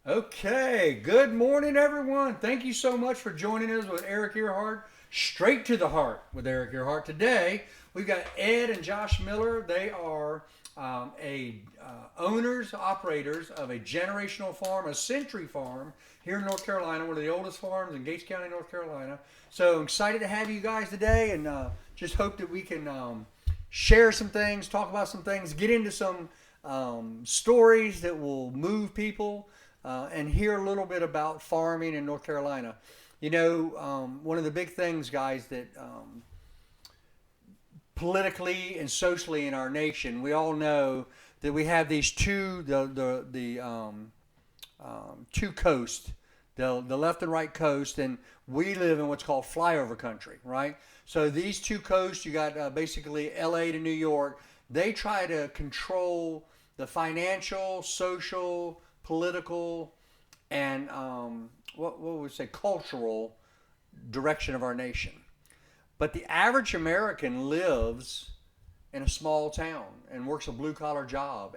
Okay, good morning, everyone. Thank you so much for joining us with Eric Earhart, Straight to the Heart with Eric Earhart. Today, we've got Ed and Josh Miller. They are owners, operators of a generational farm, a century farm here in North Carolina, one of the oldest farms in Gates County, North Carolina. So I'm excited to have you guys today, and just hope that we can share some things, talk about some things, get into some stories that will move people and hear a little bit about farming in North Carolina. One of the big things, guys, that politically and socially in our nation, we all know that we have these two coasts, the left and right coast, and we live in what's called flyover country, right? So these two coasts, you got basically L.A. to New York. They try to control the financial, social, political, and what would we say cultural direction of our nation. But the average American lives in a small town and works a blue collar job,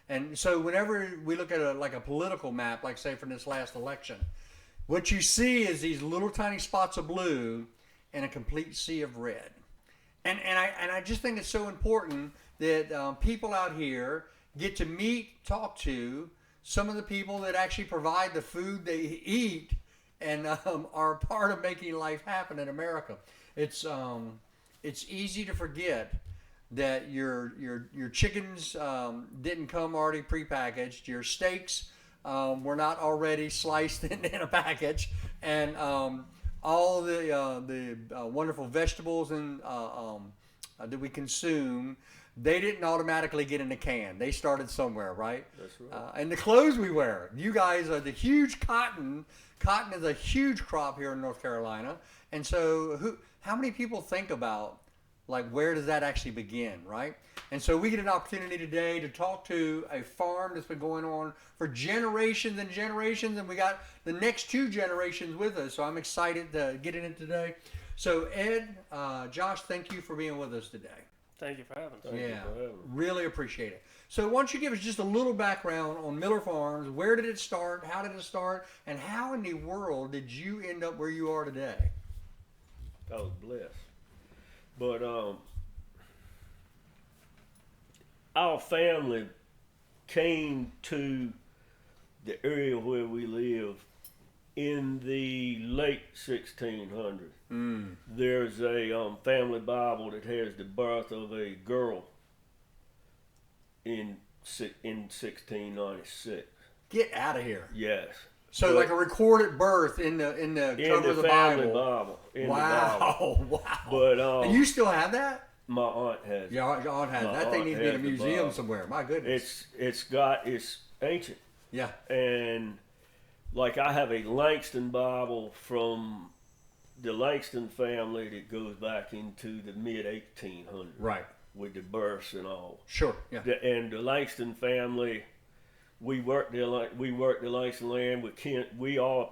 and so whenever we look at a political map, like say for this last election, what you see is these little tiny spots of blue and a complete sea of red. And I just think it's so important that people out here get to meet, talk to some of the people that actually provide the food they eat and are a part of making life happen in America. It's easy to forget that your chickens didn't come already prepackaged. Your steaks were not already sliced in a package, and all the wonderful vegetables that we consume, they didn't automatically get in a can. They started somewhere, right? That's right. And the clothes we wear. You guys are the huge cotton. Cotton is a huge crop here in North Carolina. And so, how many people think about like where does that actually begin, right? And so we get an opportunity today to talk to a farm that's been going on for generations and generations, and we got the next two generations with us. So I'm excited to get in it today. So Ed, Josh, thank you for being with us today. Thank you for having us. Thank you Yeah, for having me. really appreciate it. So why don't you give us just a little background on Miller Farms? Where did it start? How did it start? And how in the world did you end up where you are today? I was blessed. But our family came to the area where we live in the late 1600s. There's a family Bible that has the birth of a girl in 1696. Get out of here. Yes. So But like a recorded birth in the in cover the of the family Bible. Bible. In the Bible. Wow, wow. But And you still have that? my aunt has it. Your aunt has it. My That thing aunt needs to be in a has the museum Bible. somewhere. My goodness. It's ancient. Yeah. And like I have a Langston Bible from the Langston family that goes back into the mid 1800s Right. with the births and all. Sure. Yeah. And the Langston family, we worked the Langston land with Kent. We are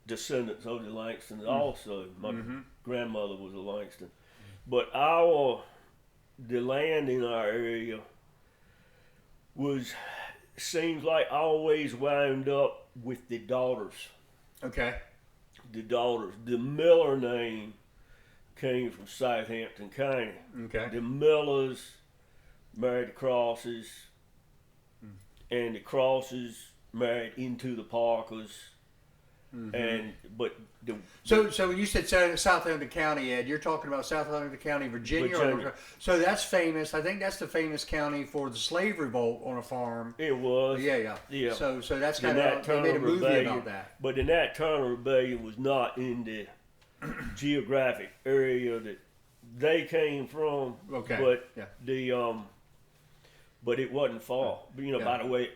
descendants of the Langstons also. My grandmother was a Langston, but the land in our area was seems like always wound up with the daughters. Okay. The daughters. The Miller name came from Southampton County. Okay. The Millers married the Crosses, and the Crosses married into the Parkers. And but the So when you said Southampton County, Ed, you're talking about Southampton County, Virginia. Virginia. So that's famous. I think that's the famous county for the slave revolt on a farm. it was Yeah. So that's The kind Nat of they made a Turner movie Rebellion. about that. But the Nat Turner Rebellion was not in the geographic area that they came from. Okay. But Yeah. but it wasn't far. But, Yeah. by the way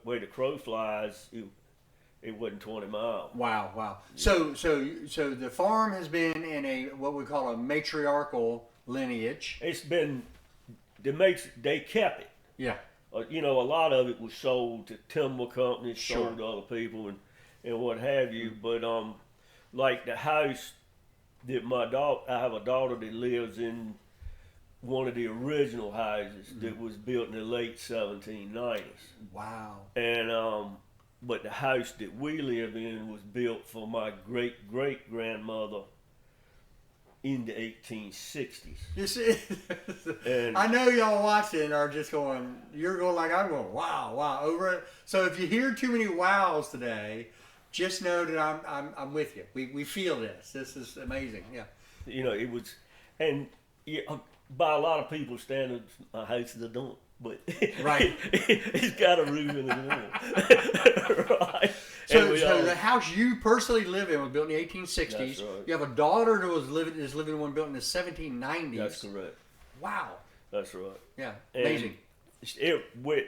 way the crow flies, it wasn't 20 miles. Wow. So the farm has been in a what we call a matriarchal lineage. It's been they kept it. Yeah. A lot of it was sold to timber companies, Sure. sold to other people, and what have you. But like the house that I have a daughter that lives in one of the original houses that was built in the late 1790s. Wow. And but the house that we live in was built for my great great grandmother in the 1860s. You see, And I know y'all watching are just going. You're going like I'm going. Wow, wow. Over it. So if you hear too many wows today, just know that I'm with you. We feel this. This is amazing. Yeah. you know, it was, and yeah, by a lot of people's standards, my house is a dump, but Right. it's got a roof in the wall, right? So, And we so all- the house you personally live in was built in the 1860s. That's right. You have a daughter that is living in one built in the 1790s. that's correct. Wow. That's right. Yeah. And Amazing.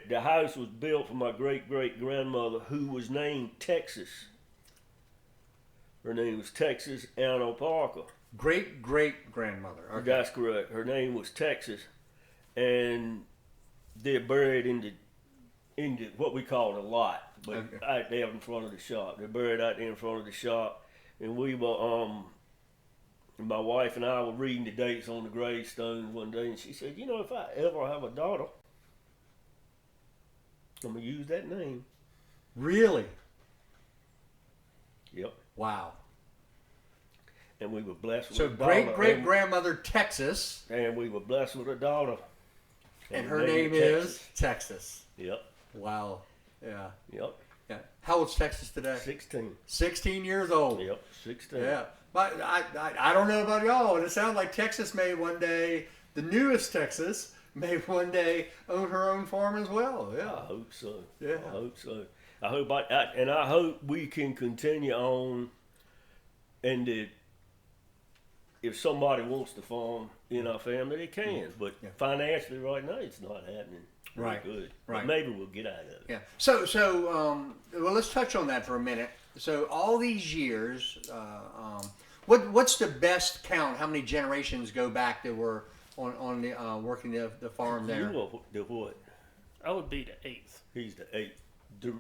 the house was built for my great great grandmother, who was named Texas. Her name was Texas Anna Parker. Great great grandmother. Okay. That's correct. Her name was Texas, and they're buried in the what we call the lot, but Okay. out there in front of the shop. They're buried out there in front of the shop, and we were my wife and I were reading the dates on the gravestones one day, and she said, "You know, if I ever have a daughter, I'm gonna use that name." Really? Yep. Wow. And we were blessed with So a daughter. great great grandmother Texas, and we were blessed with a daughter. and her named name Texas. is Texas. Yep. Wow. Yeah. Yep. Yeah. How old's Texas today? 16. 16 years old. Yep. 16. Yeah. But I don't know about y'all, but it sounds like Texas may one day, the newest Texas, may one day own her own farm as well. I Yeah. hope so. Yeah. I hope so. I hope we can continue on, and that if somebody wants to farm in our family, they can. But Yeah. financially, right now, it's not happening. Very Right. Good. Right. But maybe we'll get out of it. Yeah. Well, let's touch on that for a minute. So all these years, what's the best count? How many generations go back that were on the working the farm there? You are the what? I would be the 8th. He's the eighth.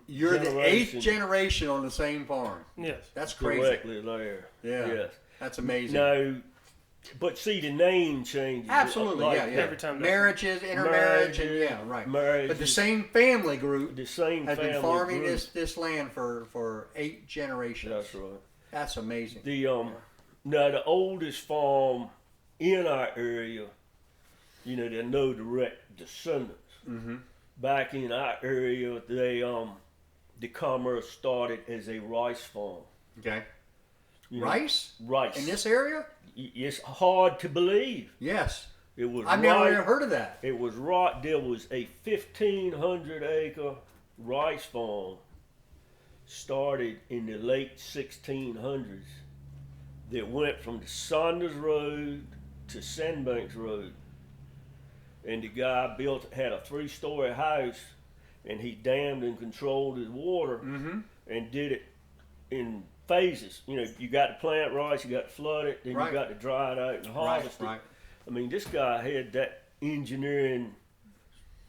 You're the eighth generation generation on the same farm. Yes. That's crazy. directly there. Yeah. Yes. That's amazing. Now, but see, the name changes. Absolutely, Like yeah. every time Marriages, intermarriage, and yeah, right. Marriages. But the same family group The same has family been farming group. this land for 8 generations. That's right. That's amazing. The now the oldest farm in our area, you know, there are no direct descendants. Mm-hmm. Back in our area, they the commerce started as a rice farm. Okay. You know, Rice rice. in this area? It's hard to believe. Yes. It was I've never right. even heard of that. It was right. There was a 1,500 acre rice farm started in the late 1600s that went from the Saunders Road to Sandbanks Road. And the guy had a 3-story house, and he dammed and controlled his water Mm-hmm. and did it in phases. You know, you got to plant rice, you got to flood it, then Right. you got to dry it out and harvest it. Right. I mean, this guy had that engineering.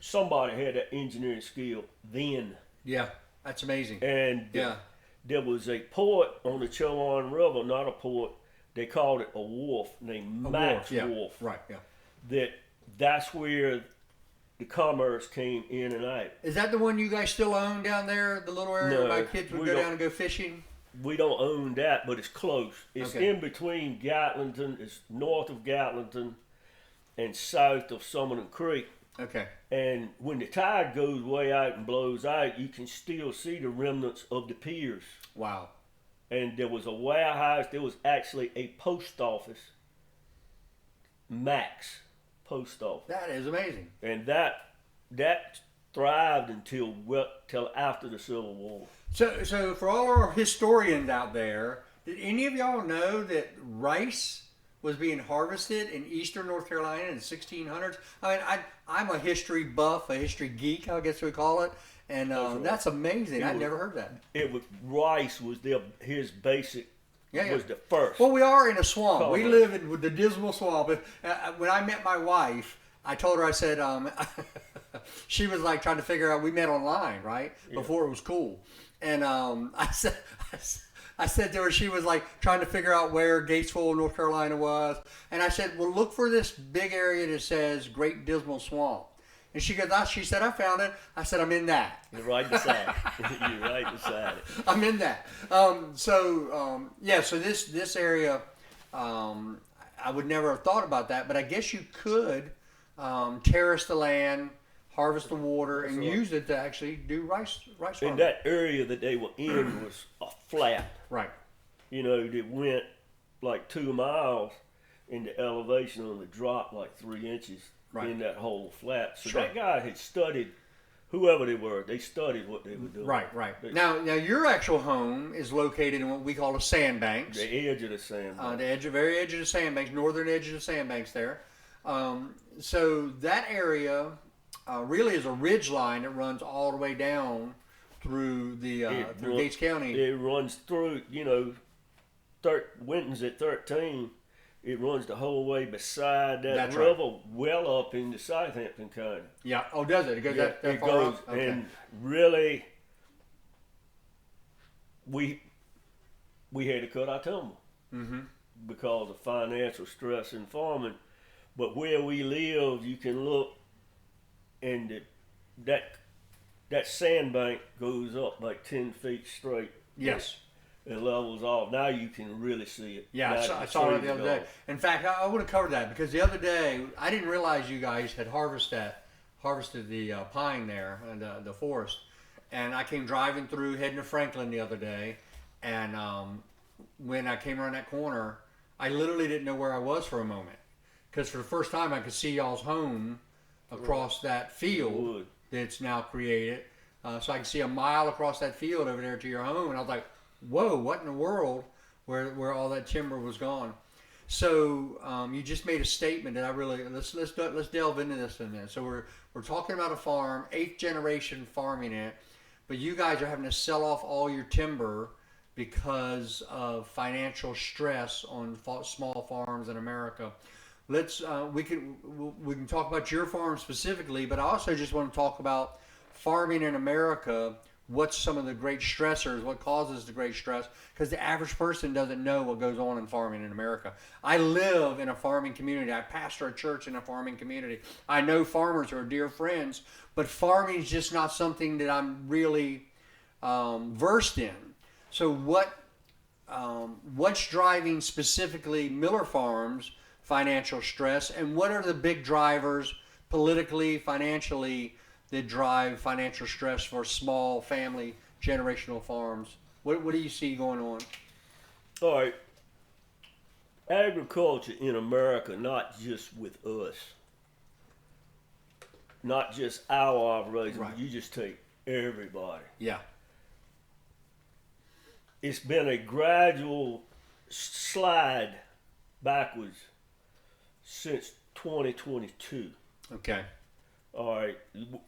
Somebody had that engineering skill then, Yeah. That's amazing. and Yeah. there was a port on the Chowan River, not a port. They called it a wharf named A Max wharf, yeah. Wharf. Right. Yeah. That's where the commerce came in and out. Is that the one you guys still own down there? The little area No, where my kids would we go don't. down and go fishing. We don't own that, but it's close. It's Okay. in between Gatlington. It's north of Gatlington and south of Summerton Creek. Okay. And when the tide goes way out and blows out, you can still see the remnants of the piers. Wow. And there was a warehouse. There was actually a post office, Max Post Office, That is amazing. and that thrived until after the Civil War. So for all our historians out there, did any of y'all know that rice was being harvested in eastern North Carolina in the 1600s? I mean, I'm a history buff, a history geek, I guess we call it, and right. that's amazing. It I'd was- never heard that. It was rice was his basic Yeah, was yeah. the first. Well, we are in a swamp. We Color. live in the dismal swamp. When I met my wife, I told her, I said, she was like trying to figure out, we met online, right? Before it was cool. And I I said to her, she was like trying to figure out where Gatesville, North Carolina was. And I said, well, look for this big area that says Great Dismal Swamp. And she goes, she said, I found it. I said, I'm in that. You're right beside it. You're right beside it. I'm in that. So this area, I would never have thought about that, but I guess you could terrace the land, harvest the water, and right. use it to actually do rice farming. And that area that they were in was a flat. Right. You know, that went like 2 miles, and the elevation on it dropped like 3 inches Right. in that whole flat. So Sure. that guy had studied, whoever they were, they studied what they were doing. Right. They- Now your actual home is located in what we call a sandbanks. The edge of the sand. The very edge of the sandbanks, northern edge of the sandbanks there. So that area really is a ridge line that runs all the way down through through Gates County. It runs through, you know, Winton's at 13. It runs the whole way beside that That's right. river, well up into Southampton County. Yeah. Oh, does it? It goes that it far goes, up? Okay. and really, we had to cut our timber because of financial stress in farming. But where we live, you can look, and that sandbank goes up like 10 feet straight. Yes. It levels off. Now you can really see it. Yeah, Now I the saw it trees the other are day. gone. In fact, I would have covered that because the other day I didn't realize you guys had harvested the pine there and the forest. And I came driving through, heading to Franklin the other day, and when I came around that corner, I literally didn't know where I was for a moment because for the first time I could see y'all's home across that field Wood. that's now created. So I can see a mile across that field over there to your home, and I was like, whoa, what in the world, where all that timber was gone. So you just made a statement that I really let's delve into this in a minute. So we're talking about a farm, 8th generation farming it, but you guys are having to sell off all your timber because of financial stress on small farms in America. We can talk about your farm specifically, but I also just want to talk about farming in America. What's some of the great stressors? What causes the great stress? Because the average person doesn't know what goes on in farming in America. I live in a farming community. I pastor a church in a farming community. I know farmers who are dear friends, but farming is just not something that I'm really versed in. So what's driving specifically Miller Farms financial stress, and what are the big drivers politically, financially, that drive financial stress for small family generational farms? What do you see going on? All right. Agriculture in America, not just with us, not just our operation, Right. but you just take everybody. Yeah. It's been a gradual slide backwards since 2022. Okay. All right.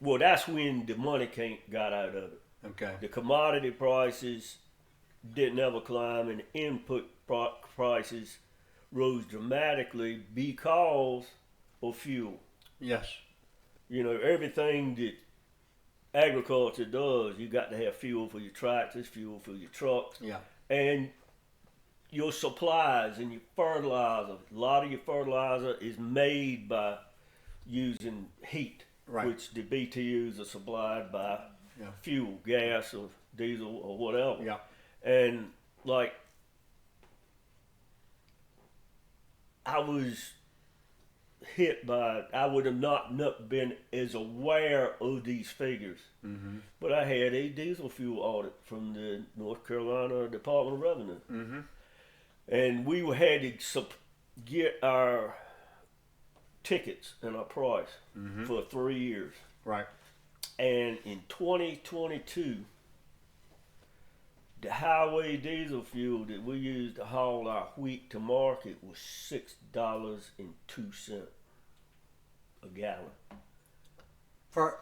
Well, that's when the money got out of it. Okay. The commodity prices didn't ever climb, and the input prices rose dramatically because of fuel. Yes. You know, everything that agriculture does, you got to have fuel for your tractors, fuel for your trucks, Yeah. and your supplies and your fertilizer. A lot of your fertilizer is made by using heat, Right. which the BTUs are supplied by Yeah. fuel, gas, or diesel, or whatever. Yeah. And like, I was hit by, I would have not been as aware of these figures. Mm-hmm. But I had a diesel fuel audit from the North Carolina Department of Revenue. Mm-hmm. And we had to get our tickets and our price Mm-hmm. for 3 years. Right. And in 2022, the highway diesel fuel that we used to haul our wheat to market was $6.02 a gallon. For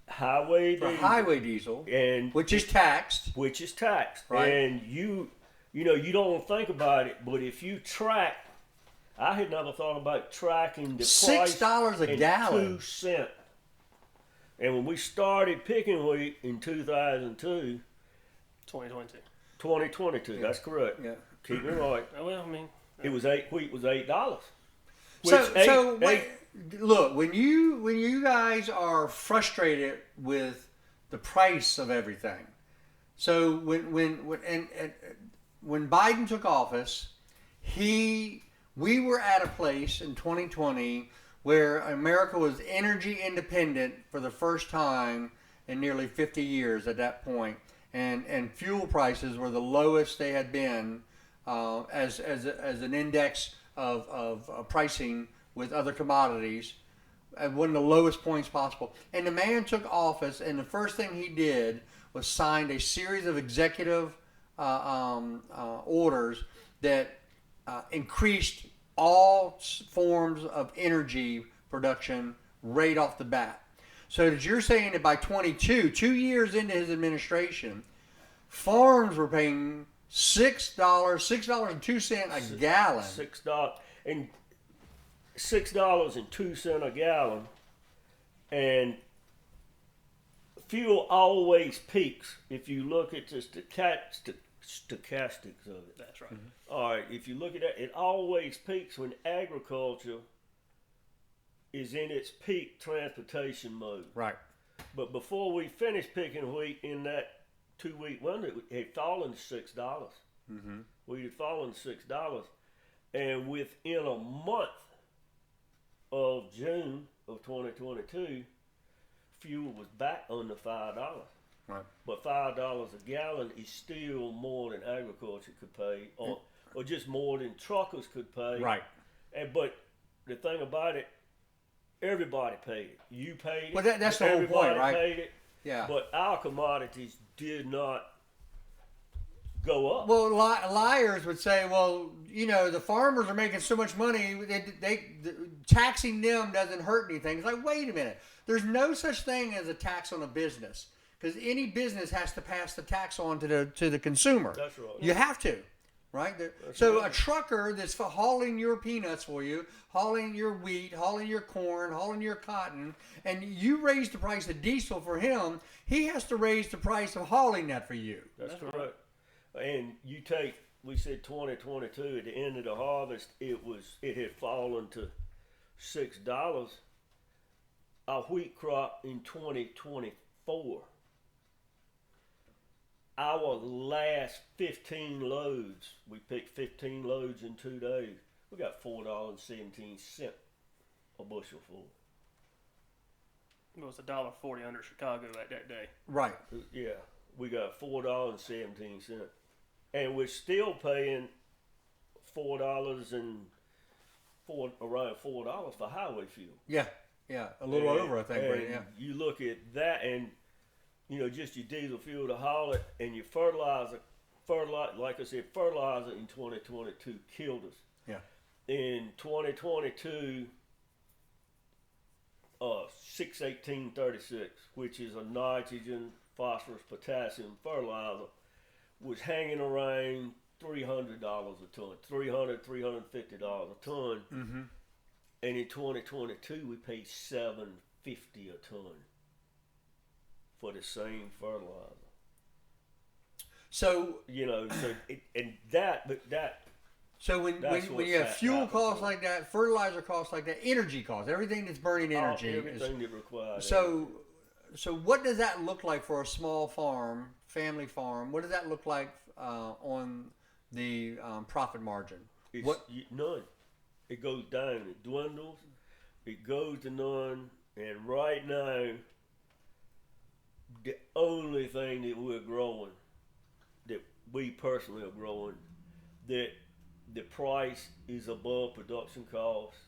Highway diesel, highway diesel, and which is taxed. which is taxed. Right. And you know, you don't think about it, but if you track, I had never thought about tracking the price. $6 a in gallon. 2 cents. And when we started picking wheat in 2002, 2022. 2022. That's correct. Yeah. Keep me right. Well, I mean, It was wheat was $8. Wait, look, when you guys are frustrated with the price of everything, so when Biden took office, we were at a place in 2020 where America was energy independent for the first time in nearly 50 years at that point, and fuel prices were the lowest they had been as an index of pricing with other commodities at one of the lowest points possible. And the man took office, and the first thing he did was signed a series of executive orders that increased all forms of energy production right off the bat. So that you're saying that by 2 years into his administration, farms were paying $6.02 a gallon. $6.02 a gallon, and fuel always peaks if you look at the stochastics of it. that's right. All right, if you look at that, it always peaks when agriculture is in its peak transportation mode. Right. But before we finished picking wheat in that 2-week window, it had fallen to $6. Mm-hmm. Wheat had fallen to $6, and within a month of June of 2022, fuel was back under $5. Right. But $5 a gallon is still more than agriculture could pay, or just more than truckers could pay. Right. But the thing about it, everybody paid it. You paid it. Well, that's the whole point, right? Everybody paid it. Yeah. But our commodities did not go up. Well, liars would say, well, the farmers are making so much money, taxing them doesn't hurt anything. It's like, wait a minute. There's no such thing as a tax on a business, because any business has to pass the tax on to the consumer. That's right. You have to, right? A trucker that's hauling your peanuts for you, hauling your wheat, hauling your corn, hauling your cotton, and you raise the price of diesel for him, he has to raise the price of hauling that for you. That's correct. And we said 2022, at the end of the harvest, it had fallen to $6. Our wheat crop in 2024, our last 15 loads, we picked 15 loads in 2 days. We got $4.17 a bushel for. It was $1.40 under Chicago at that day. Right. Yeah, we got $4.17, and we're still paying around $4 for highway fuel. Yeah. Yeah. A little over, I think. Right? Yeah. You look at that, and just your diesel fuel to haul it, and your fertilizer. Like I said, fertilizer in 2022 killed us. Yeah. In 2022, 61836, which is a nitrogen, phosphorus, potassium fertilizer, was hanging around $300 a ton, $350 a ton. Mm-hmm. And in 2022, we paid $750 a ton for the same fertilizer. So So when you have fuel costs like that, fertilizer costs like that, energy costs, everything that's burning energy, everything that requires. So what does that look like for a small farm, family farm? What does that look like on the profit margin? None. It goes down. It dwindles. It goes to none. And right now, the only thing that we're growing, that we personally are growing, that the price is above production cost,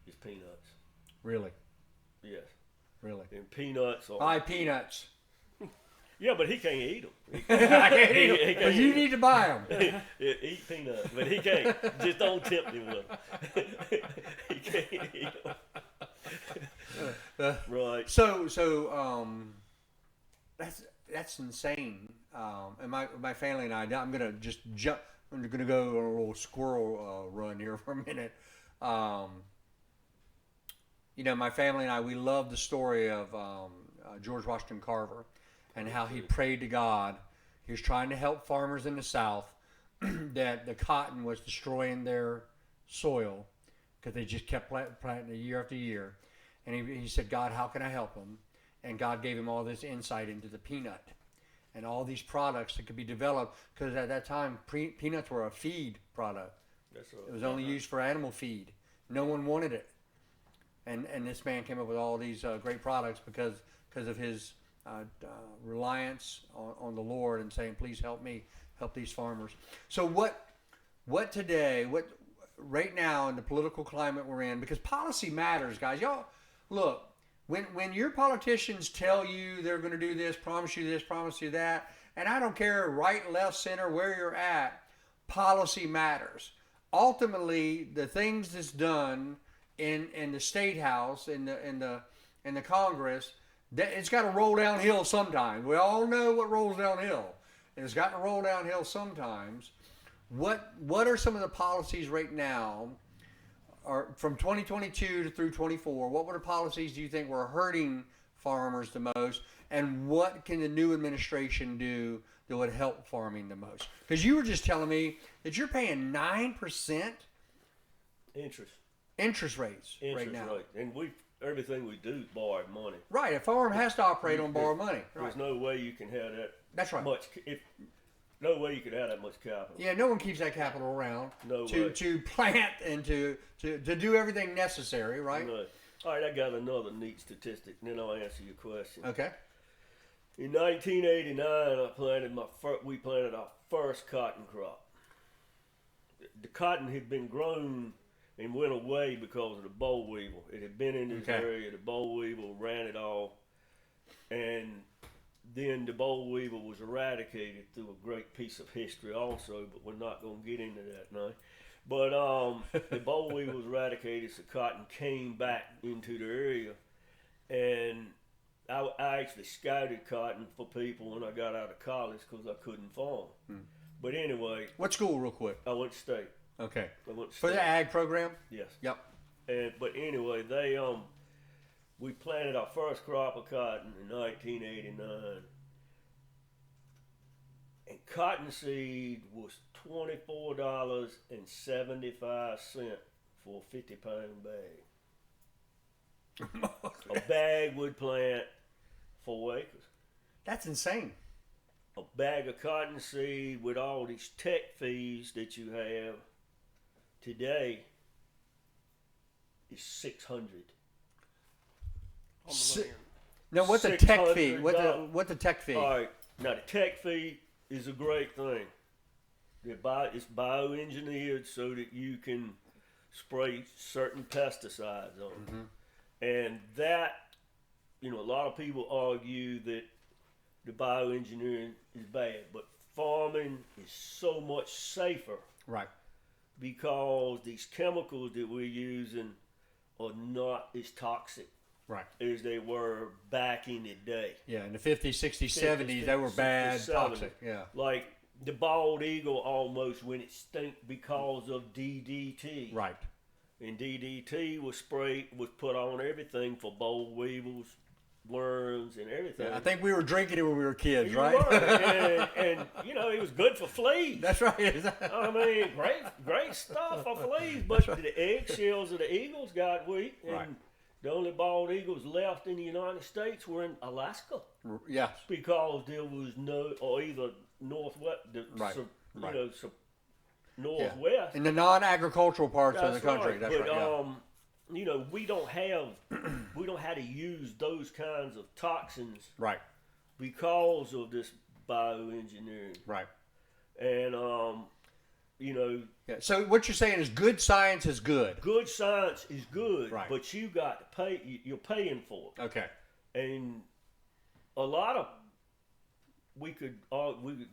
is peanuts. Really? Yes. Really? And peanuts are... Buy peanuts. Yeah, but he can't eat them. I can't eat them. But you need to buy them. Eat peanuts, but he can't. Just don't tempt him with them. He can't eat them. Right. So that's insane. And my family and I'm gonna just jump. I'm gonna go on a little squirrel run here for a minute. My family and we love the story of George Washington Carver and how he prayed to God. He was trying to help farmers in the South that the cotton was destroying their soil because they just kept planting year after year. And he said, God, how can I help them? And God gave him all this insight into the peanut and all these products that could be developed, because at that time peanuts were a feed product. That's right. It was only used for animal feed. No one wanted it. And this man came up with all these great products because of his reliance on the Lord and saying, please help me, help these farmers. So what today, right now in the political climate we're in, because policy matters, guys. Y'all, look, when your politicians tell you they're going to do this, promise you this, promise you that, and I don't care right, left, center, where you're at, policy matters. Ultimately, the things that's done in the State House, in the Congress, it's got to roll downhill sometimes. We all know what rolls downhill, and it's got to roll downhill sometimes. What are some of the policies right now, or from 2022 to through 24? What were the policies do you think were hurting farmers the most, and what can the new administration do that would help farming the most? Because you were just telling me that you're paying 9% interest rates right now. Rate. And everything we do is borrowed money. Right, a farm has to operate on borrowed money. Right. There's no way you can have that. That's right. No way you could have that much capital. Yeah, no one keeps that capital around No way. to plant and to do everything necessary, right? No. All right, I got another neat statistic, and then I'll answer your question. Okay. In 1989, we planted our first cotton crop. The cotton had been grown and went away because of the boll weevil. It had been in this area. The boll weevil ran it all, and then the boll weevil was eradicated through a great piece of history also, but we're not going to get into that now. But the boll weevil was eradicated, so cotton came back into the area, and I actually scouted cotton for people when I got out of college because I couldn't farm. But anyway. What school, real quick? I went state. Okay. I went state. For the ag program? Yes. Yep. But anyway, we planted our first crop of cotton in 1989. And cottonseed was $24.75 for a 50-pound bag. A bag would plant 4 acres. That's insane. A bag of cottonseed with all these tech fees that you have today is $600. Now, what's the tech fee? What the tech fee? All right. Now, the tech fee is a great thing. It's bioengineered so that you can spray certain pesticides on it. And that, a lot of people argue that the bioengineering is bad, but farming is so much safer. Right. Because these chemicals that we're using are not as toxic. Right. As they were back in the day. Yeah, in the 50s, 60s, 70s, they were bad, toxic. Yeah. Like the bald eagle almost went extinct because of DDT. Right. And DDT was put on everything for boll weevils, worms, and everything. Yeah, I think we were drinking it when we were kids, right? and it was good for fleas. That's right. I mean, great stuff for fleas. But the eggshells of the eagles got weak. And right. The only bald eagles left in the United States were in Alaska. Yes. Because there was either northwest, northwest. Yeah. In the non-agricultural parts of the country. Right. That's but, right. Yeah. We don't have to use those kinds of toxins. Right. Because of this bioengineering. Right. And Yeah. So what you're saying is good science is good. Good science is good, right. But you got to pay. You're paying for it. Okay. And a lot of we could argue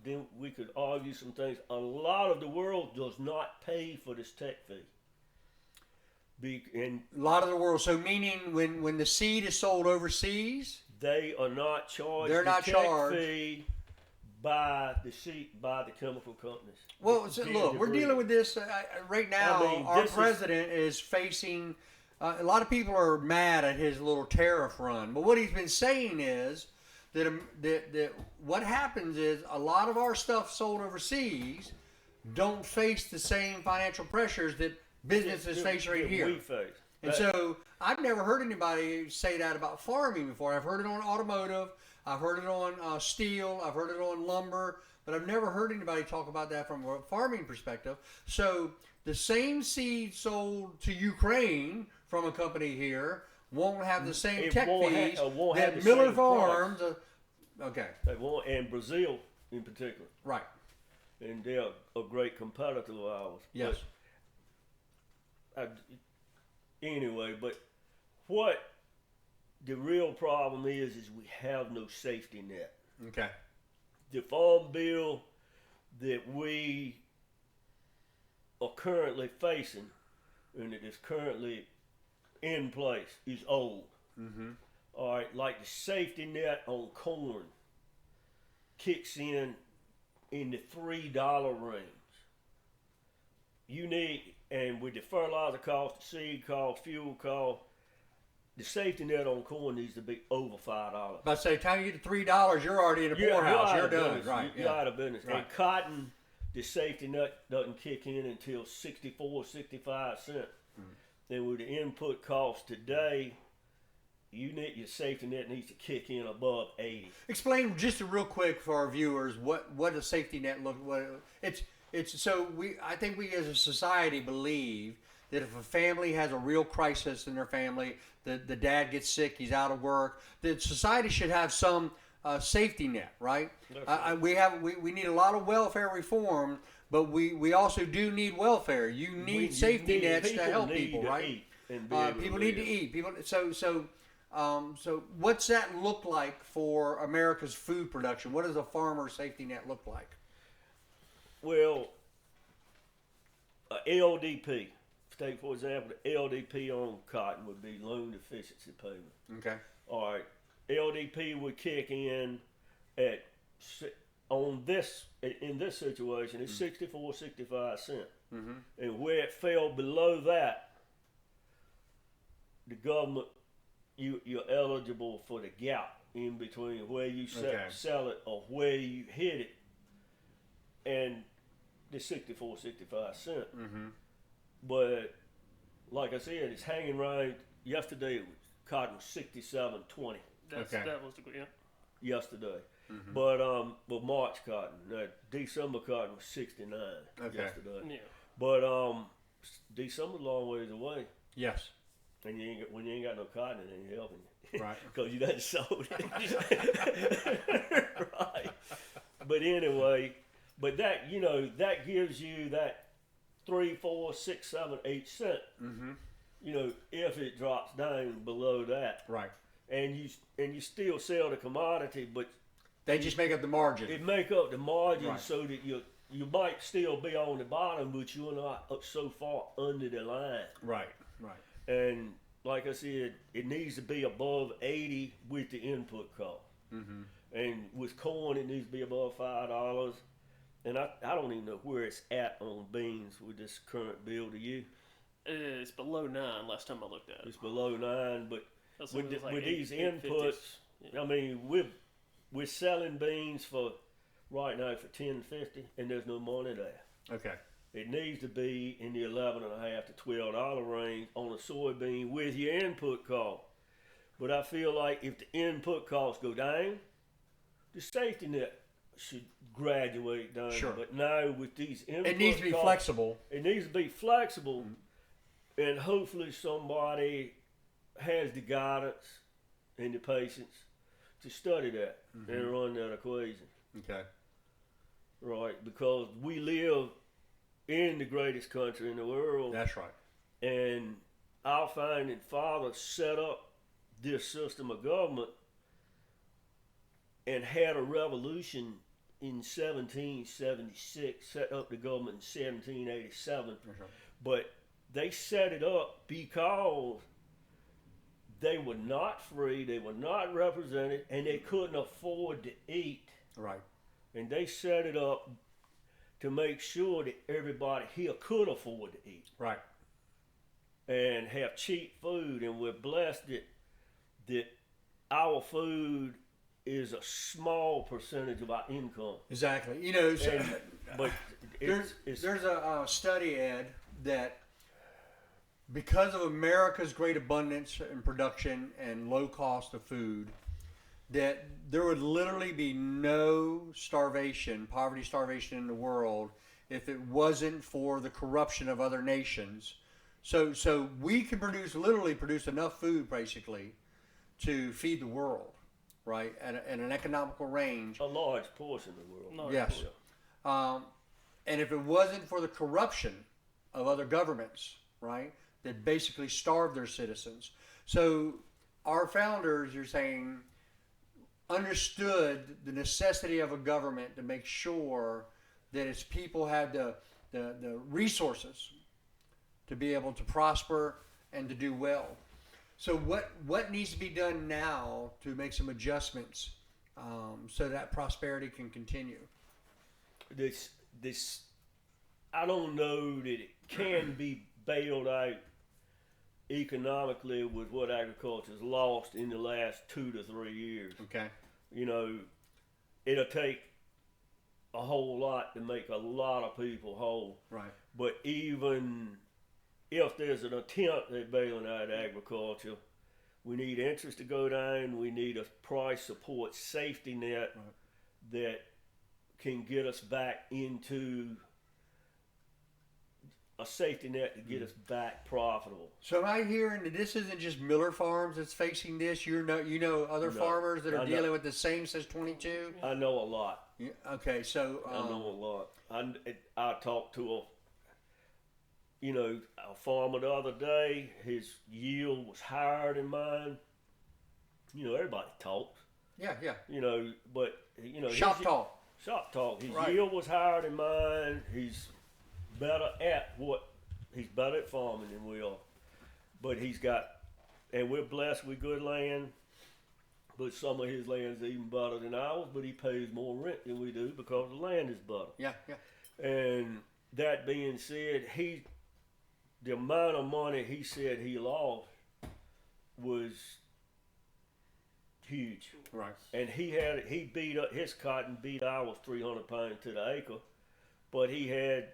some things. A lot of the world does not pay for this tech fee. A lot of the world. So meaning when the seed is sold overseas, they are not charged. They're not charged fee by the chemical companies. Well, look, we're dealing with this right now. Our president is facing. A lot of people are mad at his little tariff run, but what he's been saying is that what happens is a lot of our stuff sold overseas don't face the same financial pressures that businesses face right here. We face. And so I've never heard anybody say that about farming before. I've heard it on automotive, I've heard it on steel, I've heard it on lumber, but I've never heard anybody talk about that from a farming perspective. So the same seed sold to Ukraine from a company here won't have the same It tech won't fees won't have that the Miller same Farms. price. Okay, They won't, and Brazil in particular, right. and they're a great competitor of ours. Yes. Anyway, but what the real problem is we have no safety net. Okay. The farm bill that we are currently facing and that is currently in place is old. Mm-hmm. All right, like the safety net on corn kicks in the $3 range. You need, and with the fertilizer cost, the seed cost, fuel cost, the safety net on corn needs to be over $5. By the time you get to $3, you're already in the poorhouse. You're done, business. right? You're out of business. Right. And cotton, the safety net doesn't kick in until 64, 65 cents. Then with the input cost today, your safety net needs to kick in above 80. Explain just real quick for our viewers what a safety net look. It's so I think we as a society believe that if a family has a real crisis in their family, the dad gets sick, he's out of work, that society should have some safety net, right? We need a lot of welfare reform, but we also do need welfare. You need safety nets to help people, right? People need to eat. So what's that look like for America's food production? What does a farmer safety net look like? Well, LDP, take for example, the LDP on cotton would be loan deficiency payment. Okay. All right, LDP would kick in at in this situation it's 64, 65 cents. Mm-hmm. And where it fell below that, the government, you're eligible for the gap in between where you sell it or where you hit it, and the 64, 65 cents. Mm-hmm. But like I said, it's hanging right. Yesterday, it was cotton was 67.20. That was the Yesterday, Mm-hmm. but March cotton, December cotton was 69 yesterday. Yeah. But December's a long ways away, Yes. and when you ain't got no cotton, it ain't helping you, Right. Because you done sold it, right? But anyway, that gives you that 3, 4, 6, 7, 8 cent. Mm-hmm. If it drops down below that, Right. and you still sell the commodity, but They just make up the margin. it make up the margin Right. so that you might still be on the bottom, but you're not up so far under the line. Right. Right. And like I said, it needs to be above 80 with the input cost. Mm-hmm. And with corn, it needs to be above $5. And I don't even know where it's at on beans with this current bill to you. It's below 9 last time I looked at it. It's below 9, but That's with, like with these 850s. inputs, Yeah. I mean, we're selling beans for right now for $10.50, and there's no money there. Okay. It needs to be in the $11.50 to $12 range on a soybean with your input cost. But I feel like if the input costs go down, the safety net should graduate down. Sure. But now with these input It needs to be costs, flexible. It needs to be flexible, and hopefully somebody has the guidance and the patience to study that and run that equation. Okay. Right, because we live in the greatest country in the world, That's right. and our founding fathers set up this system of government and had a revolution in 1776, set up the government in 1787. That's right. But they set it up because they were not free, they were not represented, and they couldn't afford to eat. Right. And they set it up to make sure that everybody here could afford to eat Right. and have cheap food. And we're blessed that our food is a small percentage of our income. Exactly. You know, so, And, but it's there's a study, Ed, that because of America's great abundance and production and low cost of food, that there would literally be no poverty starvation in the world if it wasn't for the corruption of other nations. So we can literally produce enough food basically to feed the world, right? At an economical range. a large portion of the world. No, Yes. Yeah. And if it wasn't for the corruption of other governments, right, that basically starved their citizens. So our founders, you're saying, understood the necessity of a government to make sure that its people had the resources to be able to prosper and to do well. So what needs to be done now to make some adjustments so that prosperity can continue? This I don't know that it can be bailed out economically with what agriculture's lost in the last 2 to 3 years. Okay. You know, it'll take a whole lot to make a lot of people whole. Right. But even if there's an attempt at bailing out agriculture, we need interest to go down. We need a price support safety net that can get us back into a safety net to get us back profitable. So am I hearing that this isn't just Miller Farms that's facing this? You know other No, farmers that are I know. dealing with the same since 22? I know a lot. Yeah, okay, so I know a lot. I talked to a farmer the other day. His yield was higher than mine. You know, everybody talks. yeah. But Shop his- talk. Shop talk. His Right. yield was higher than mine. He's better at farming than we are. But and we're blessed with good land. But some of his land's even better than ours. But he pays more rent than we do because the land is better. Yeah. And that being said, the amount of money he said he lost was huge. Right. And he beat up his cotton, beat ours 300 pounds to the acre, but he had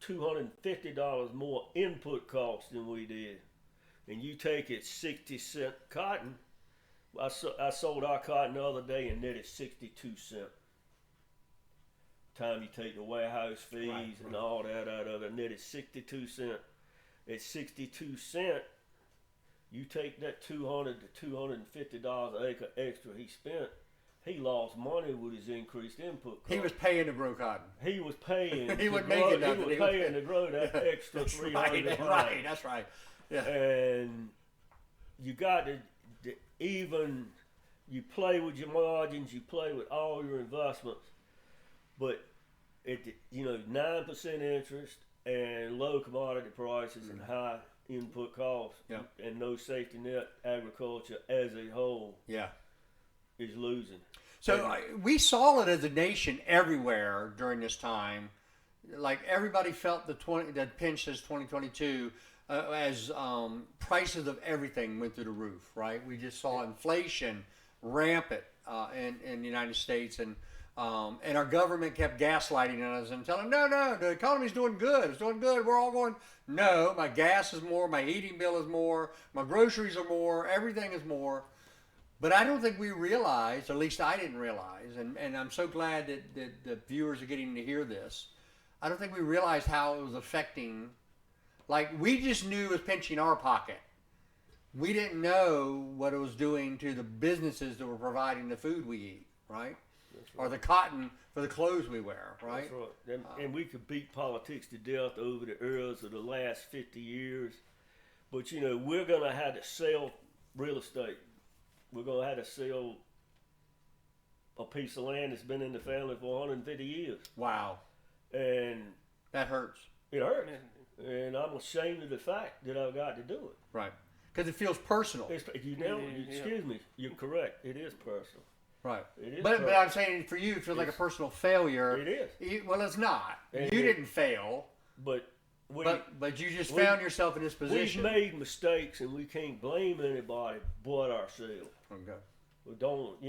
$250 more input costs than we did. And you take it 60-cent cotton. I sold our cotton the other day and netted 62 cents. Time you take the warehouse fees and all that out of it, netted 62 cents. At 62 cents, you take that $200 to $250 an acre extra he spent. He lost money with his increased input costs. He was paying to grow cotton. He was paying. He to wasn't grow, making nothing. He was paying to grow that extra That's 300 right. pounds. Right. That's right. Yeah. And you got to even you play with your margins, you play with all your investments, but 9% interest and low commodity prices and high input costs and no safety net, agriculture as a whole Yeah. is losing. So we saw it as a nation everywhere during this time. Like everybody felt that pinch as 2022 as prices of everything went through the roof, right? We just saw inflation rampant in the United States, and our government kept gaslighting us and telling, no, the economy's doing good. It's doing good. We're all going, no, my gas is more, my heating bill is more, my groceries are more, everything is more. But I don't think we realized, at least I didn't realize, and I'm so glad that the viewers are getting to hear this. I don't think we realized how it was affecting. Like, we just knew it was pinching our pocket. We didn't know what it was doing to the businesses that were providing the food we eat, right? Or the cotton for the clothes we wear, right? That's right. And we could beat politics to death over the errors of the last 50 years. But, we're going to have to sell real estate. We're going to have to sell a piece of land that's been in the family for 150 years. Wow. And that hurts. It hurts. And I'm ashamed of the fact that I've got to do it. Right. Because it feels personal. Excuse me, you're correct. It is personal. Right. It is but personal. I'm saying for you, it feels like a personal failure. It is. Well, it's not. And you didn't fail. But you just found yourself in this position. We've made mistakes, and we can't blame anybody but ourselves. Okay. We don't,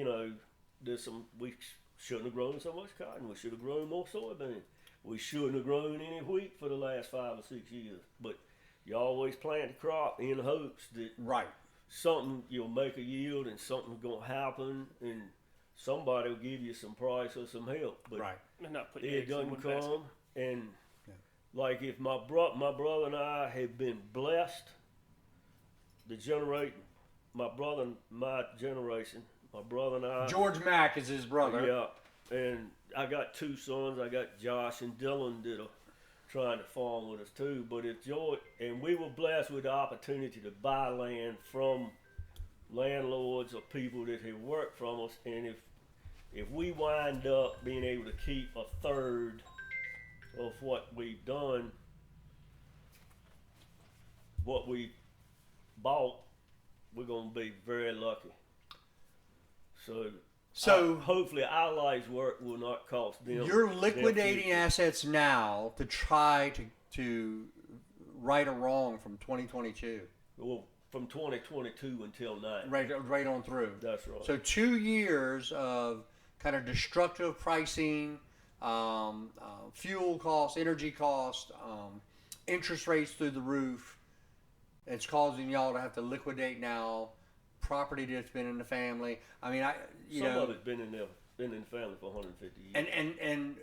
we shouldn't have grown so much cotton. We should have grown more soybean. We shouldn't have grown any wheat for the last 5 or 6 years. But you always plant the crop in hopes that Right. something you'll make a yield and something's gonna happen and somebody will give you some price or some help. But Right. And not put it eggs in doesn't one basket. come. And Yeah. like if my brother and I have been blessed, my generation, my brother and I. George Mack is his brother. Yeah, and I got 2 sons. I got Josh and Dylan that are trying to farm with us too. But if George and we were blessed with the opportunity to buy land from landlords or people that have worked from us, and if we wind up being able to keep a third of what we've done, what we bought, we're gonna be very lucky. So hopefully our life's work will not cost them. You're their liquidating future. assets now to try to right a wrong from 2022, Well, from 2022 until now. right on through. That's right. So 2 years of kind of destructive pricing, fuel costs, energy costs, interest rates through the roof. It's causing y'all to have to liquidate now property that's been in the family. I mean, Some of it's been in the family for 150 years.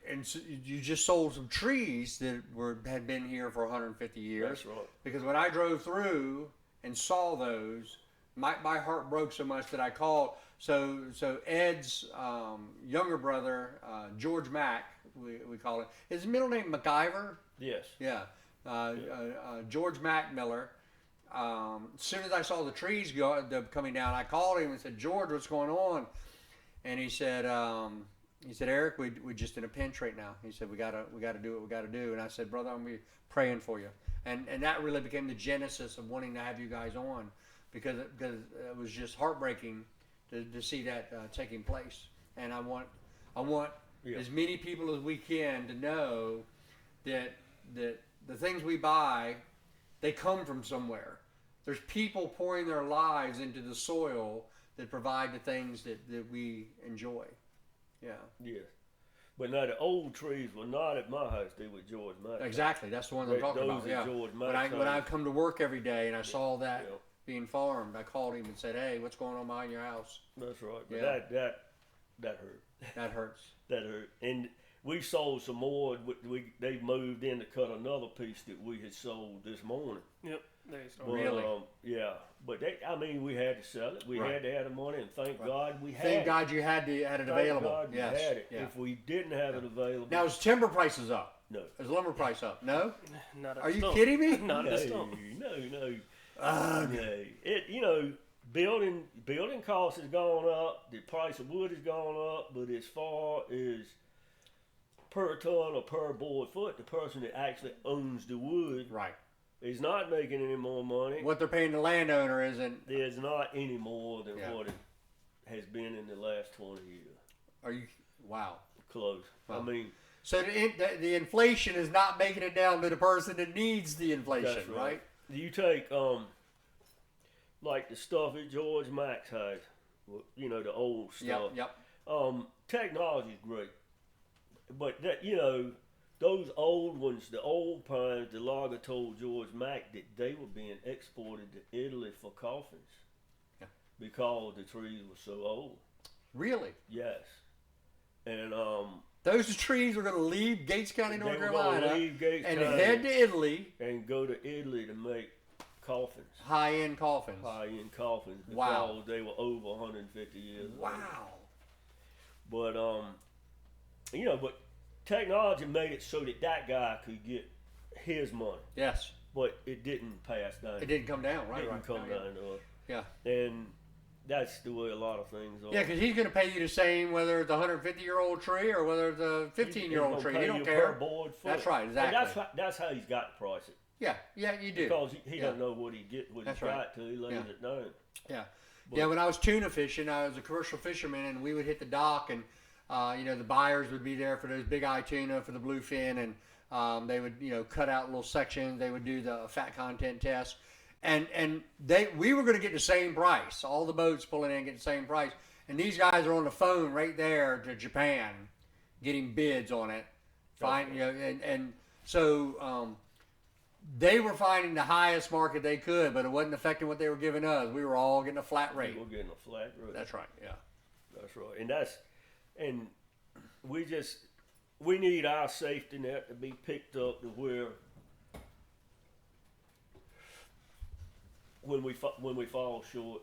and so you just sold some trees that had been here for 150 years. That's right. Because when I drove through and saw those, my heart broke so much that I called. So Ed's younger brother, George Mack, we call it. His middle name MacGyver. Yes. Yeah. George Mack Miller. As soon as I saw the trees coming down, I called him and said, George, what's going on? And he said, Eric, we're just in a pinch right now. He said, we gotta do what we gotta do. And I said, brother, I'm gonna be praying for you. And that really became the genesis of wanting to have you guys on, because it was just heartbreaking to see that taking place. And I want Yeah. as many people as we can to know that the things we buy, they come from somewhere. There's people pouring their lives into the soil that provide the things that we enjoy. Yeah. Yes. But now the old trees were not at my house. They were George Mack's. Exactly. That's the one I'm talking Those about. are Yeah. George When Mack's I house. come to work every day and I saw that Yeah. being farmed, I called him and said, hey, what's going on behind your house? That's right. But Yeah. that hurt. That hurts. That hurt. And we sold some more. They moved in to cut another piece that we had sold this morning. Yep. There you But, start. Really? yeah. But we had to sell it. We Right. had to have the money, and thank Right. God we had Thank it. God you had it Thank available. God we Yes. had it. Yeah. If we didn't have it available, Now is timber prices up? no. Is lumber price up? No? Not at Are the you stump. kidding me? Not at the stump. No. Ugh. No. Building costs has gone up. The price of wood has gone up. But as far as per ton or per board foot, the person that actually owns the wood Right. is not making any more money. What they're paying the landowner isn't. There's not any more than Yeah. what it has been in the last 20 years. Are you? Wow. Close. Wow. I mean, So the inflation is not making it down to the person that needs the inflation, that's right? right. You take like the stuff that George Max had, the old stuff. Yep. Technology is great, but those old ones, the old pines, the logger told George Mack that they were being exported to Italy for coffins, Yeah. because the trees were so old. Really? Yes, and Those trees were going to leave Gates County, they North were Carolina, gonna leave Gates and County head to Italy, and go to Italy to make coffins. high-end coffins. High-end coffins, because Wow. they were over 150 years old. Wow. But but technology made it so that guy could get his money, Yes. but it didn't pass down. It didn't come down, right? Didn't Right. come yeah. down to us. Yeah. And that's the way a lot of things are. Yeah, because he's going to pay you the same whether it's a 150-year-old tree or whether it's a 15-year-old He's tree. gonna He pay don't you care. Per board foot. That's right, And exactly. that's how he's got to price it, Yeah, you do. because he Yeah. doesn't know what he's That's got right. till he lays Yeah. it down. Yeah. But- Yeah, when I was tuna fishing, I was a commercial fisherman, and we would hit the dock, and the buyers would be there for those big eye tuna for the bluefin, and they would cut out little sections. They would do the fat content test, and we were going to get the same price. All the boats pulling in get the same price, And these guys are on the phone right there to Japan, getting bids on it. And so they were finding the highest market they could, but it wasn't affecting what they were giving us. We were all getting a flat rate. We're getting a flat rate. That's right. Yeah. That's right. And we need our safety net to be picked up to where when we fall short,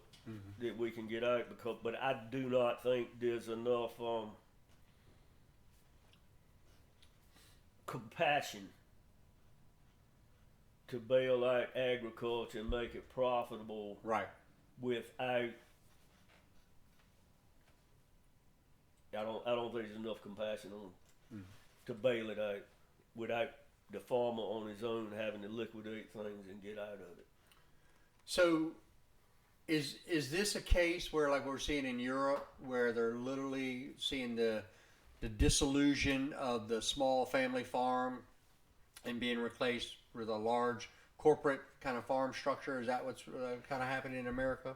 that we can get out. But I do not think there's enough compassion to bail out agriculture and make it profitable Right. without. I don't think there's enough compassion on to bail it out without the farmer on his own having to liquidate things and get out of it. So, is this a case where, like we're seeing in Europe, where they're literally seeing the disillusion of the small family farm and being replaced with a large corporate kind of farm structure? Is that what's kind of happening in America?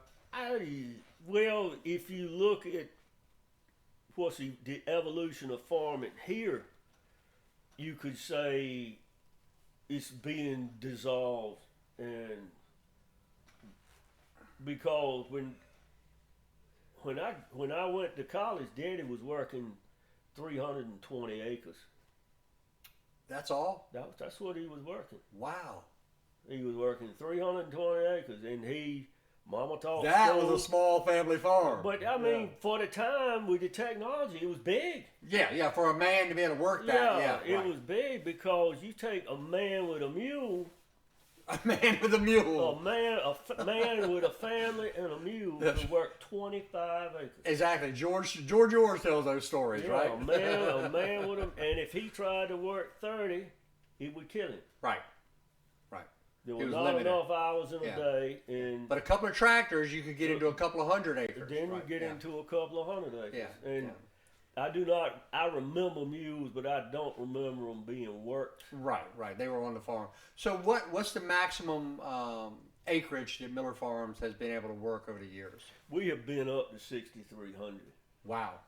Well, if you look at what's the evolution of farming here, you could say it's being dissolved, and because when I went to college, Daddy was working 320 acres. That's all? That's what he was working. Wow. He was working 320 acres, and Mama taught That school. was a small family farm. But I mean, for the time with the technology, it was big. Yeah, for a man to be able to work that. Yeah, it right. was big because you take a man with a mule, A man with a mule. a man with a family and a mule to work 25 acres. Exactly. George Orr tells those stories, Yeah, right? a man with and if he tried to work 30, he would kill him. Right. There He was was not limited. enough hours in Yeah. a day, and But a couple of tractors, you could get into a couple of 100 acres. then you Right, get yeah. into a couple of hundred acres. Yeah, And I remember mules, but I don't remember them being worked. Right. They were on the farm. So what's the maximum acreage that Miller Farms has been able to work over the years? We have been up to 6,300, Wow.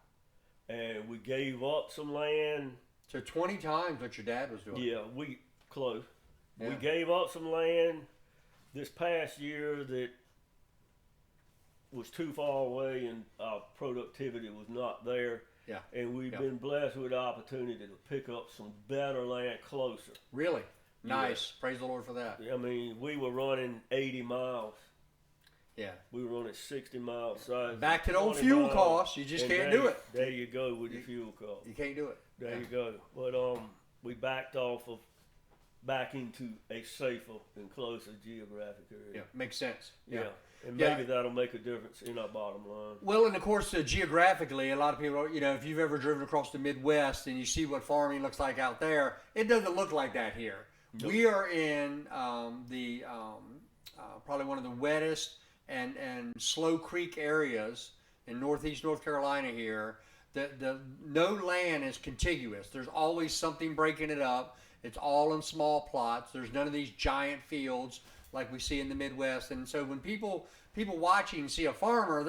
and we gave up some land. So 20 times what your dad was doing. Yeah, we close. Yeah. We gave up some land this past year that was too far away, and our productivity was not there. Yeah. And we've been blessed with the opportunity to pick up some better land closer. Really? Nice. Praise the Lord for that. I mean, we were running 80 miles. Yeah. We were running 60 miles south. Back to the old 20 fuel miles. costs. You just And can't there- do it. There you go with the fuel cost. You can't do it. There Yeah. you go. But we backed back into a safer and closer geographic area. Yeah. Makes sense. Yeah. And Yeah. maybe that'll make a difference in our bottom line. Well, and of course, geographically, a lot of people, if you've ever driven across the Midwest and you see what farming looks like out there, it doesn't look like that here. Nope. We are in probably one of the wettest and slow creek areas in northeast North Carolina here. No land is contiguous. There's always something breaking it up. It's all in small plots. There's none of these giant fields like we see in the Midwest. And so when people watching see a farmer,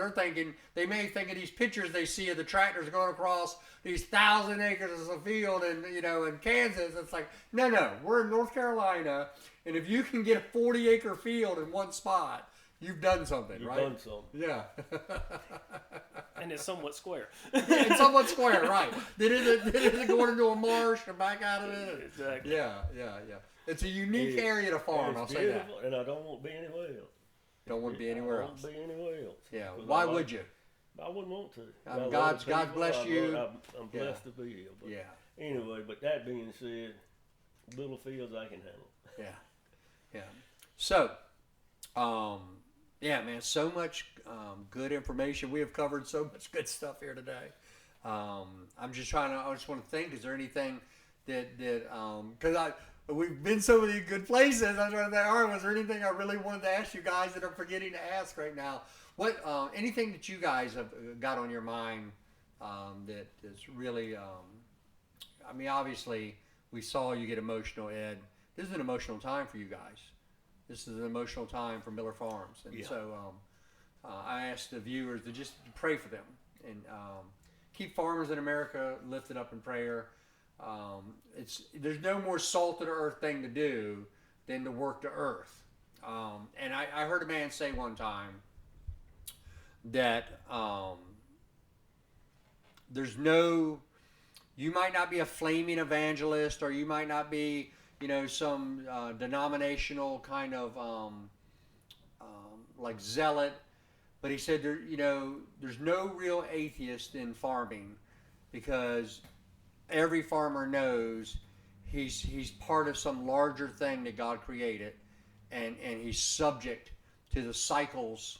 they may think of these pictures they see of the tractors going across these 1,000 acres of field and in Kansas. It's like, no, we're in North Carolina, and if you can get a 40-acre field in one spot, you've done something, You've right? done something. Yeah. And it's somewhat square. It's somewhat square, right? It isn't going into a marsh and back out of it. Exactly. Yeah. It's a unique area to farm, And I'll it's say that. beautiful, and I don't want to be anywhere else. Don't want to be anywhere else. I don't want to be anywhere else. Yeah. 'Cause Why I like- would you? I wouldn't want to. Um, I love God's- the God people. bless I you. love- I'm Yeah. blessed to be here. But Yeah. Anyway, but that being said, little fields I can handle. Yeah. So, yeah, man, so much good information. We have covered so much good stuff here today. I just want to think, is there anything because we've been so many good places. I'm trying to think, all right, was there anything I really wanted to ask you guys that I'm forgetting to ask right now? What, anything that you guys have got on your mind that is really, I mean, obviously, we saw you get emotional, Ed. This is an emotional time for you guys. This is an emotional time for Miller Farms. And Yeah. so I asked the viewers to just pray for them keep farmers in America lifted up in prayer. There's no more salt of the earth thing to do than to work the earth. And I heard a man say one time that you might not be a flaming evangelist, or you might not be, some denominational kind of like zealot, but he said there's no real atheist in farming, because every farmer knows he's part of some larger thing that God created, and he's subject to the cycles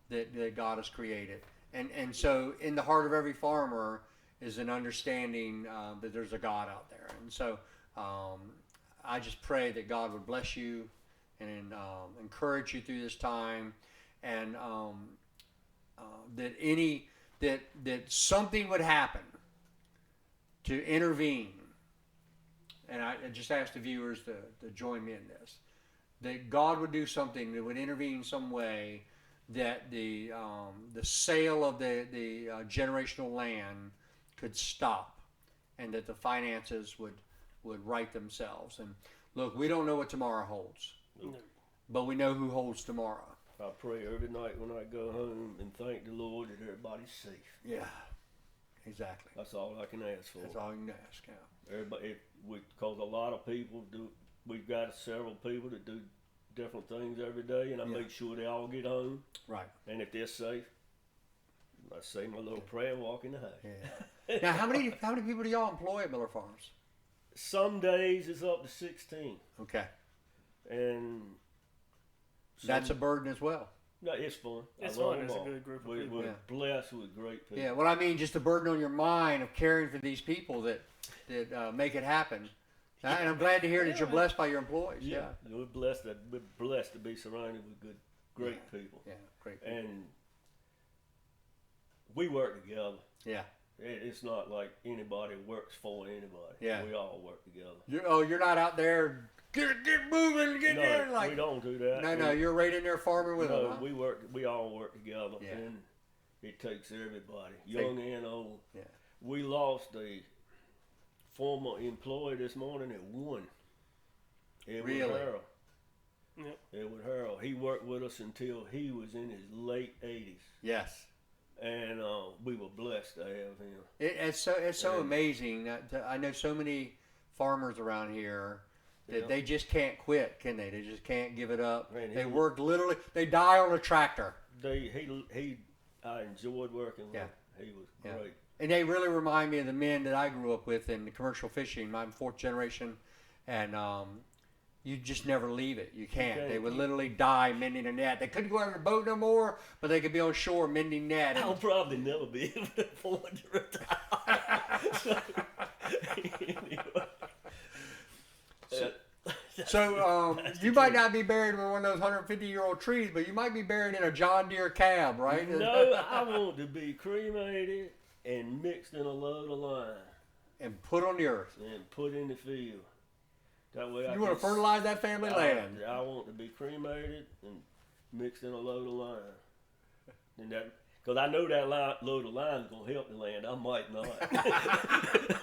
that God has created. And so in the heart of every farmer is an understanding that there's a God out there. And so I just pray that God would bless you and encourage you through this time, and that something would happen to intervene. And I just ask the viewers to join me in this, that God would do something that would intervene in some way, that the sale of the generational land could stop, and that the finances would right themselves. And look, we don't know what tomorrow holds, but we know who holds tomorrow. I pray every night when I go home and thank the Lord that everybody's safe. Yeah, exactly. That's all I can ask for. That's all you can ask. Yeah. Everybody, because a lot of people do. We've got several people that do different things every day, and I make sure they all get home. Right. And if they're safe, I say my little prayer and walk in the house. Yeah. Now, how many people do y'all employ at Miller Farms? Some days it's up to 16. Okay. And That's a burden as well. No, it's fun. It's I love fun. them It's a all. good group of We're people. blessed with great people. Yeah, well, I mean, just a burden on your mind of caring for these people that make it happen. And I'm glad to hear that you're blessed by your employees. Yeah. We're blessed to be surrounded with great people. Yeah, great people. And we work together. Yeah. It's not like anybody works for anybody. Yeah. We all work together. You're not out there, get moving, get there. No, Like, we don't do that. no, you're right in there farming with them. No, Huh? we all work together. Yeah. And it takes everybody, young and old. Yeah. We lost a former employee this morning at 1. Edward Really? Harrell. Yep. Edward Harrell. He worked with us until he was in his late 80s. Yes. And we were blessed to have him. It's so amazing. That I know so many farmers around here that Yeah. they just can't quit, can they? They just can't give it up. Man, They he- work literally. They die on a tractor. I enjoyed working with Yeah. him. He was Yeah. great. And they really remind me of the men that I grew up with in the commercial fishing. I'm fourth generation, and you just never leave it. You can't. can't. They would literally die mending a net. They couldn't go out on the boat no more, but they could be on shore mending net. I'll And, probably never be able to afford to retire. so you might not be buried with one of those 150-year-old trees, but you might be buried in a John Deere cab, right? No, I want to be cremated and mixed in a load of lime And put on the earth. and put in the field. That way You want to fertilize that family land. I want to be cremated and mixed in a load of lime. And that, because I know that load of lime is going to help the land. I might not.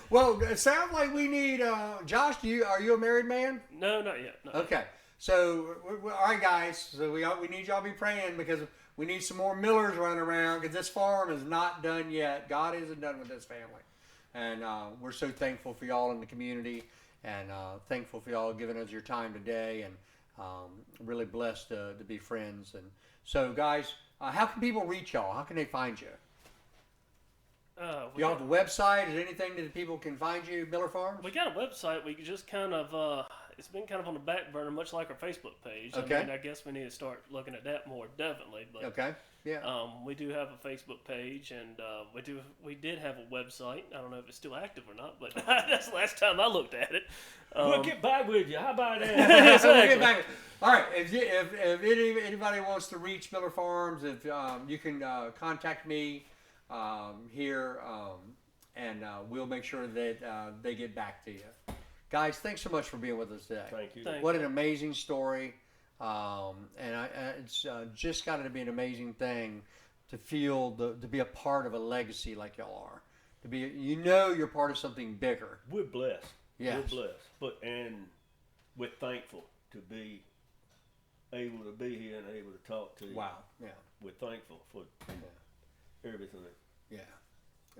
Well, it sounds like we need Josh. Are you a married man? No, not yet. No. Okay, so all right, guys. So we need y'all to be praying, because we need some more Millers running around, because this farm is not done yet. God isn't done with this family, and we're so thankful for y'all in the community, and thankful for y'all giving us your time today, and really blessed to be friends. And so, guys, how can people reach y'all? How can they find you? We Y'all got, have a website? Is there anything that people can find you, Miller Farms? we got a website. We just kind of it's been kind of on the back burner, much like our Facebook page. Okay. I mean, I guess we need to start looking at that more, definitely. But Okay. Yeah. we do have a Facebook page, and we did have a website. I don't know if it's still active or not, but that's the last time I looked at it. We'll get back with you. How about that? So we'll Exactly. get back. All right. If anybody wants to reach Miller Farms, if you can contact me here, and we'll make sure that they get back to you. Guys, thanks so much for being with us today. Thank you. Thank What an amazing story, and it's just got to be an amazing thing to feel to be a part of a legacy like y'all are. To be, you're part of something bigger. We're blessed. Yes. We're blessed, and we're thankful to be able to be here and able to talk to you. Wow. Yeah. We're thankful for everything. Yeah.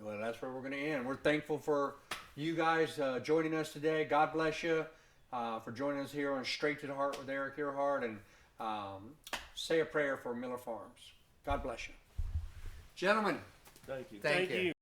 Well, that's where we're going to end. We're thankful for you guys joining us today. God bless you for joining us here on Straight to the Heart with Eric Earhart, and say a prayer for Miller Farms. God bless you. Gentlemen, Thank you. thank you.